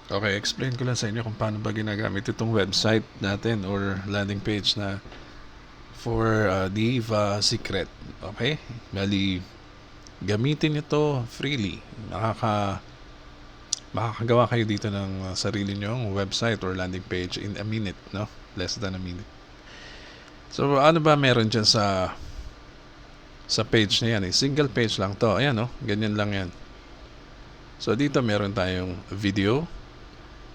Okay, explain ko lang sa inyo kung paano ba ginagamit itong website natin or landing page na for Diva Secret. Okay? Bali, gamitin ito freely. Makakagawa kayo dito ng sarili nyong website or landing page in a minute, no? Less than a minute. So, ano ba meron dyan sa page na yan? Single page lang to. Ayan, no? Ganyan lang yan. So, dito meron tayong video.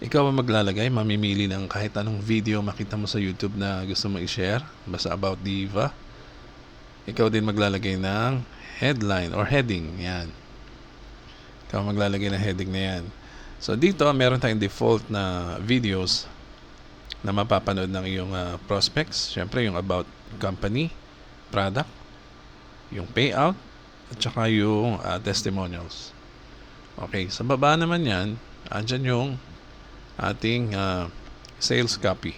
Ikaw ang maglalagay, mamimili ng kahit anong video makita mo sa YouTube na gusto mo i-share, basta about Diva. Ikaw din maglalagay ng headline or heading, yan. Ikaw maglalagay ng heading na yan. So dito, meron tayong default na videos na mapapanood ng iyong prospects. Siyempre, yung about company, product, yung payout, at saka yung testimonials. Okay, sa baba naman yan, andyan yung ating sales copy.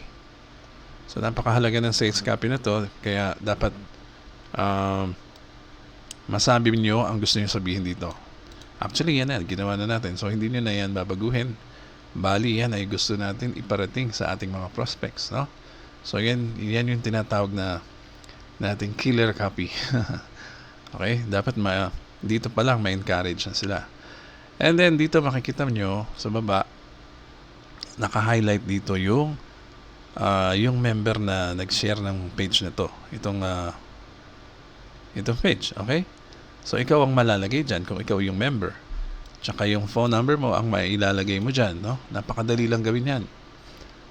So napakahalaga ng sales copy na to, kaya dapat masabi niyo ang gusto niyo sabihin dito. Actually yan na, ginawa na natin, so hindi niyo na yan babaguhin. Bali yan ay gusto natin iparating sa ating mga prospects, no? So yan yung tinatawag na nating killer copy. Okay, dapat dito pa lang ma-encourage na sila. And then dito makikita nyo sa baba, naka-highlight dito yung member na nag-share ng page na to. Itong page, okay? So ikaw ang malalagay dyan kung ikaw yung member. Tsaka yung phone number mo ang mailalagay mo dyan, no? Napakadali lang gawin yan.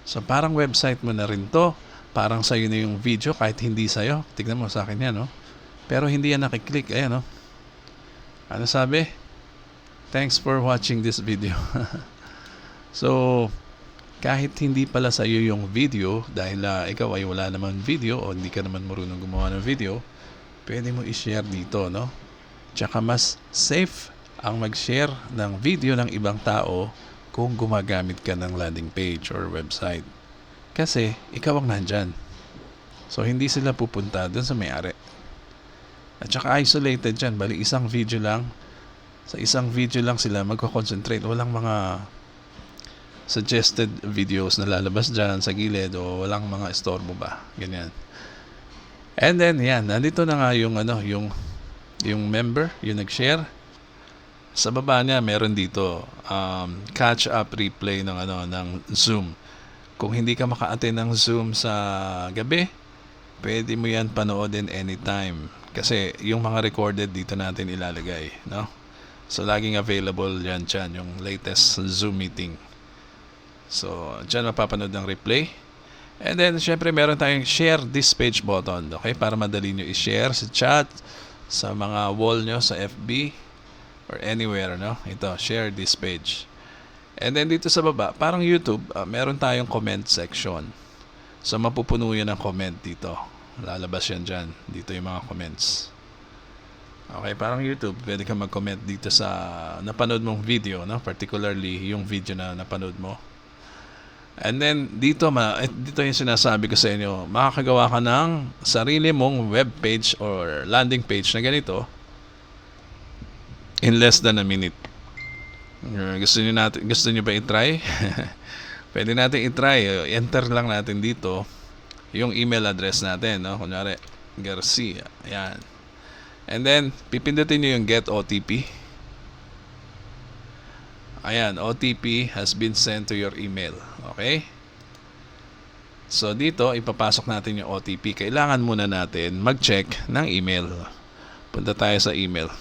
So parang website mo na rin to. Parang sa'yo na yung video kahit hindi sa'yo. Tignan mo sa akin yan, no? Pero hindi yan nakiklik. Ayan, no? Ano sabi? Thanks for watching this video. So, kahit hindi pala sa iyo yung video, dahil ikaw ay wala naman video o hindi ka naman marunong gumawa ng video, pwede mo i-share dito, no? Tsaka mas safe ang mag-share ng video ng ibang tao kung gumagamit ka ng landing page or website. Kasi, ikaw ang nandyan. So, hindi sila pupunta dun sa may-ari. At saka isolated dyan. Bali, isang video lang. Sa isang video lang sila magko-concentrate. Walang mga suggested videos na lalabas dyan sa gilid o walang mga istorbo ba. Ganyan. And then, yan. Nandito na nga yung member, yung nag-share. Sa baba niya, meron dito catch up replay ng Zoom. Kung hindi ka maka-attend ng Zoom sa gabi, pwede mo yan panoodin anytime. Kasi yung mga recorded dito natin ilalagay, no? So, laging available yan dyan, yung latest Zoom meeting. So, dyan mapapanood ng replay. And then, syempre, meron tayong share this page button. Okay? Para madali nyo i-share sa chat, sa mga wall nyo, sa FB, or anywhere, no? Ito, share this page. And then, dito sa baba, parang YouTube, meron tayong comment section. So, mapupuno yan ng comment dito. Lalabas yan dyan. Dito yung mga comments. Okay, parang YouTube, pwede ka mag-comment dito sa napanood mong video, no? Particularly yung video na napanood mo. And then dito yung sinasabi ko sa inyo, makakagawa ka ng sarili mong web page or landing page na ganito in less than a minute. Gusto niyo ba i-try? Pwede natin i-try. Enter lang natin dito yung email address natin, no? Kunyari, Garcia. Ayan. And then, pipindutin niyo yung get OTP. Ayan, OTP has been sent to your email. Okay? So, dito, ipapasok natin yung OTP. Kailangan muna natin mag-check ng email. Punta tayo sa email.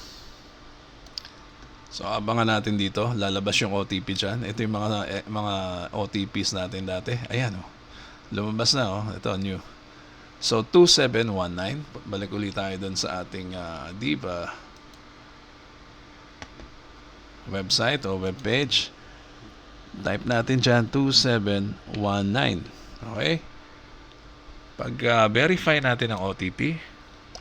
So, abangan natin dito. Lalabas yung OTP dyan. Ito yung mga OTPs natin dati. Ayan, oh. Lumabas na, oh. Ito, new. So, 2719. Balik ulit tayo dun sa ating Diva website o webpage. Type natin dyan 2719. Okay? Pag verify natin ang OTP,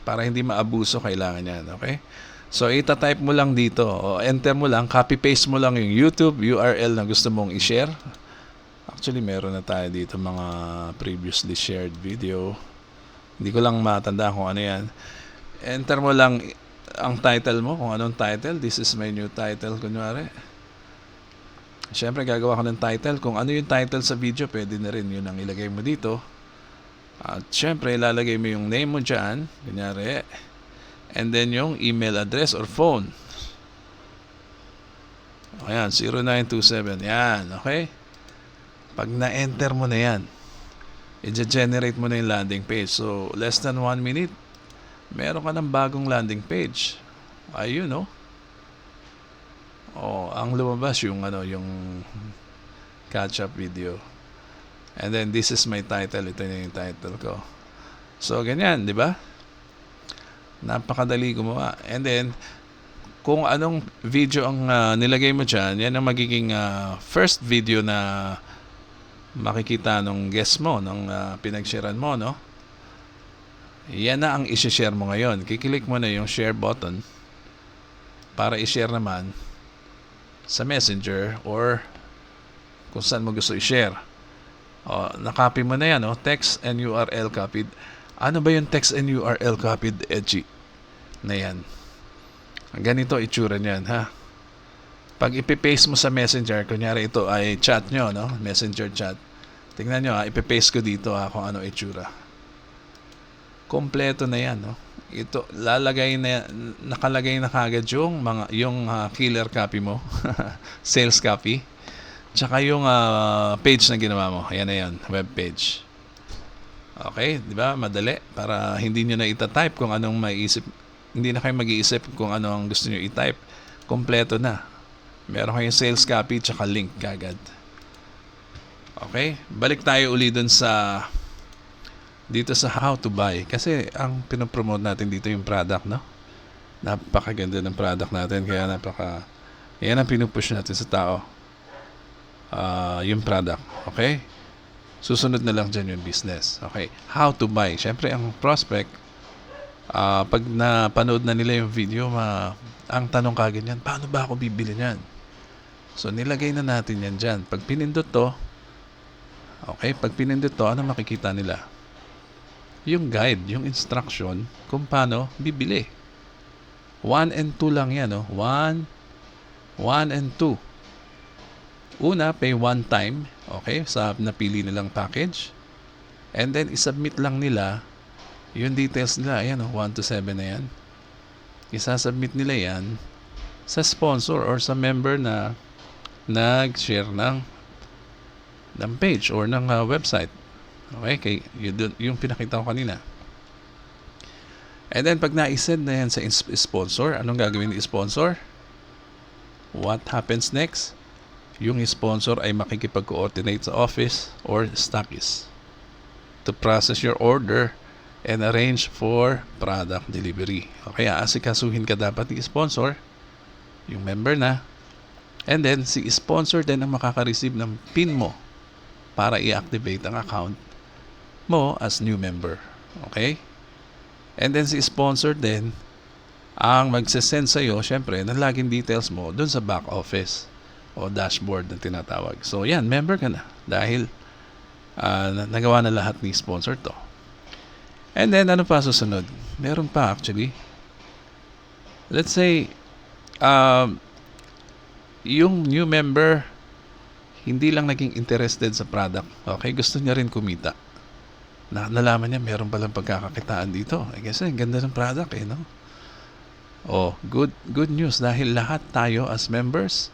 para hindi maabuso, kailangan yan. Okay? So, ita-type mo lang dito o enter mo lang, copy-paste mo lang yung YouTube URL na gusto mong i-share. Actually, meron na tayo dito mga previously shared video. Hindi ko lang matandaan kung ano yan. Enter mo lang ang title mo, kung anong title. This is my new title, kunwari. Siyempre, gagawa ka ng title. Kung ano yung title sa video, pwede na rin yun ang ilagay mo dito. At siyempre, ilalagay mo yung name mo dyan. Kunyari. And then yung email address or phone. Ayan, 0927. Yan, okay? Pag na-enter mo na yan, i-generate mo na yung landing page. So, less than 1 minute, meron ka ng bagong landing page. Ayun, no? Oh, ang lumabas yung yung catch-up video. And then this is my title. Ito na yung title ko. So, ganyan, di ba? Napakadali gumawa. And then, kung anong video ang nilagay mo dyan, yan ang magiging first video na makikita nung guest mo, nung pinag-sharean mo, no? Yan na ang isi-share mo ngayon. Kiklik mo na yung share button para i-share naman sa Messenger or kung saan mo gusto i-share. Nakopy mo na yan, no? Text and URL copied. Ano ba yung text and URL copied, Edgy? Na yan. Ganito itsura niyan, ha? Pag ipipaste mo sa Messenger, kunyari ito ay chat nyo, no? Messenger chat. Tingnan nyo, ipipaste ko dito, kung ano itsura. Kompleto na yan, no? Ito, nakalagay na kagad yung killer copy mo. Sales copy. Tsaka yung page na ginawa mo. Ayan na yan, web page. Okay, di ba? Madali. Para hindi nyo na itatype kung anong maiisip. Hindi na kayo mag-iisip kung ano ang gusto nyo i-type. Kompleto na. Meron kayong sales copy tsaka link kagad. Okay? Balik tayo uli dun dito sa how to buy. Kasi ang pinopromote natin dito yung product, no? Napakaganda ng product natin. Kaya yan ang pinupush natin sa tao. Yung product. Okay? Susunod na lang dyan yung business. Okay? How to buy. Siyempre, ang prospect, pag napanood na nila yung video, ang tanong kagad yan, paano ba ako bibili niyan? So, nilagay na natin yan dyan. Pag pinindot to, ano makikita nila? Yung guide, yung instruction kung paano bibili. 1 and 2 lang yan, no? 1 and 2. Una, pay one time, okay, sa napili nilang package. And then, isubmit lang nila yung details nila. Ayan, 1 to 7 na yan. Isasubmit nila yan sa sponsor or sa member na nag-share ng page or ng website. Okay, yung pinakita ko kanina. And then, pag na-send na yan sa sponsor, anong gagawin ni sponsor? What happens next? Yung sponsor ay makikipag-coordinate sa office or stockist to process your order and arrange for product delivery. Okay, asikasuhin ka dapat ni sponsor, yung member na, and then si sponsor din ang makaka-receive ng PIN mo para i-activate ang account mo as new member. Okay? And then si sponsor din ang magsesend sa'yo, syempre, ng login details mo dun sa back office o dashboard na tinatawag. So, yan, member ka na dahil nagawa na lahat ni sponsor to. And then, ano pa susunod? Meron pa actually. Let's say, yung new member, hindi lang naging interested sa product. Okay? Gusto niya rin kumita. Nalaman niya, meron palang pagkakakitaan dito. I guess, ang ganda ng product, no? Oh, good news dahil lahat tayo as members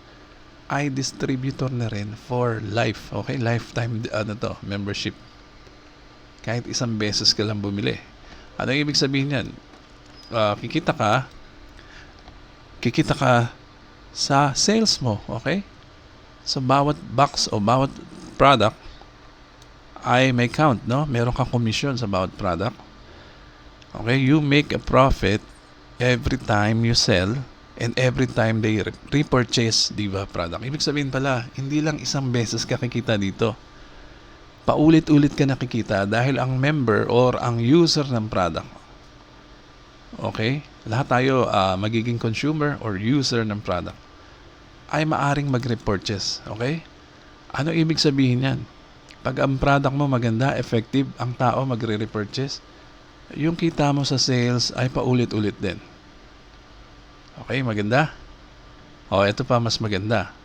ay distributor na rin for life. Okay? Lifetime, membership. Kahit isang beses ka lang bumili. Ano ibig sabihin yan? Kikita ka sa sales mo. Okay? So, bawat box o bawat product ay may count, no? Meron kang commission sa bawat product. Okay? You make a profit every time you sell and every time they repurchase, di ba, product. Ibig sabihin pala, hindi lang isang beses ka kikita dito. Paulit-ulit ka nakikita dahil ang member or ang user ng product. Okay? Lahat tayo magiging consumer or user ng product ay maaring mag-repurchase. Okay? Ano ibig sabihin yan? Pag ang product mo maganda, effective, ang tao magre-repurchase, yung kita mo sa sales ay paulit-ulit din. Okay, maganda? Ito pa mas maganda.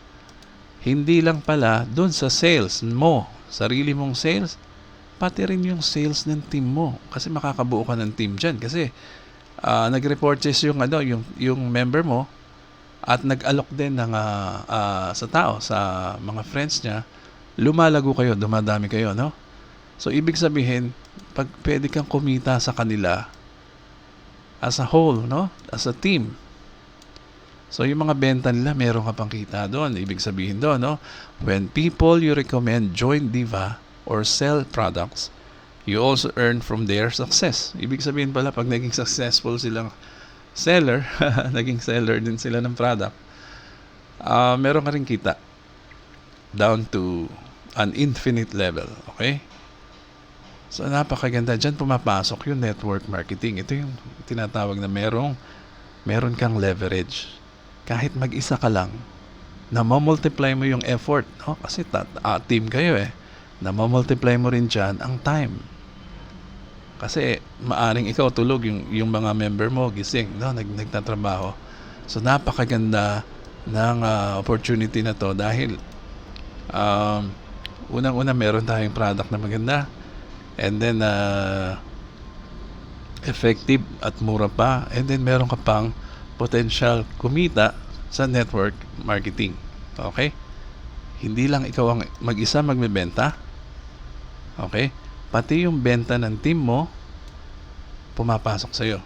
Hindi lang pala dun sa sales mo, sarili mong sales, pati rin yung sales ng team mo. Kasi makakabuo ka ng team dyan. Kasi nag-repurchase yung, yung member mo at nag-alok din ng, sa tao, sa mga friends niya, lumalago kayo, dumadami kayo, no? So, ibig sabihin, pag pwede kang kumita sa kanila as a whole, no? As a team. So, yung mga benta nila, meron ka pang kita doon. Ibig sabihin doon, no? When people you recommend join Diva or sell products, you also earn from their success. Ibig sabihin pala, pag naging successful silang seller, naging seller din sila ng product, meron ka rin kita down to an infinite level. Okay? So, napakaganda. Diyan pumapasok yung network marketing. Ito yung tinatawag na meron kang leverage. Kahit mag-isa ka lang, na-multiply mo yung effort. No? Kasi team kayo eh. Na-multiply mo rin dyan ang time. Kasi maaring ikaw tulog, yung mga member mo gising, no? Nagtatrabaho. So, napakaganda ng opportunity na to dahil unang-una meron tayong product na maganda. And then, effective at mura pa. And then, meron ka pang potential kumita sa network marketing. Okay? Hindi lang ikaw ang mag-isa magbebenta. Okay? Pati yung benta ng team mo, pumapasok sa'yo.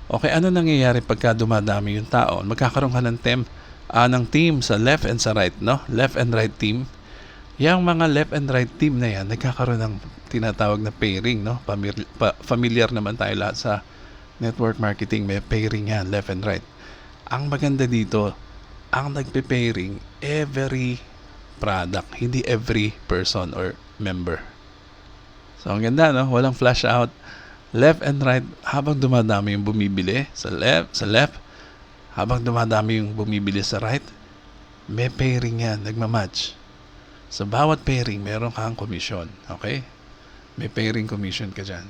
Okay, ano nangyayari pagka dumadami yung tao? Magkakaroon ka ng team sa left and sa right, no? Left and right team. Yung mga left and right team na yan, nagkakaroon ng tinatawag na pairing, no? Familiar naman tayo lahat sa network marketing, may pairing yan, left and right. Ang maganda dito, ang nagpe-pairing, every product, hindi every person or member. So, ang ganda, no? Walang flash out. Left and right, habang dumadami yung bumibili sa left, habang dumadami yung bumibili sa right, may pairing yan, nagmamatch. Sa bawat pairing, meron kang commission. Okay? May pairing commission ka dyan.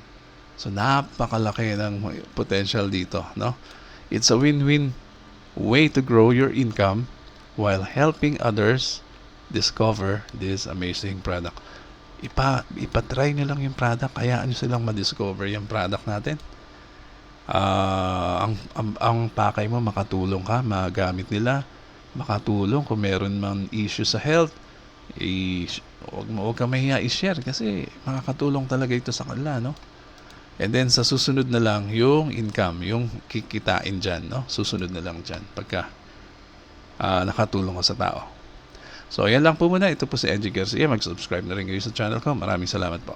So, napakalaki ng potential dito, no? It's a win-win way to grow your income while helping others discover this amazing product. Ipatry nyo lang yung product, kayaan nyo silang ma-discover yung product natin. Ang pakay mo, makatulong ka, magamit nila, makatulong kung meron mang issue sa health, huwag ka mahiya i-share kasi makakatulong talaga ito sa kanila, no? And then sa susunod na lang yung income, yung kikitain dyan, no? Susunod na lang dyan pagka nakatulong ka sa tao. So, yan lang po muna. Ito po si Edgy Garcia. Mag-subscribe na rin kayo sa channel ko. Maraming salamat po.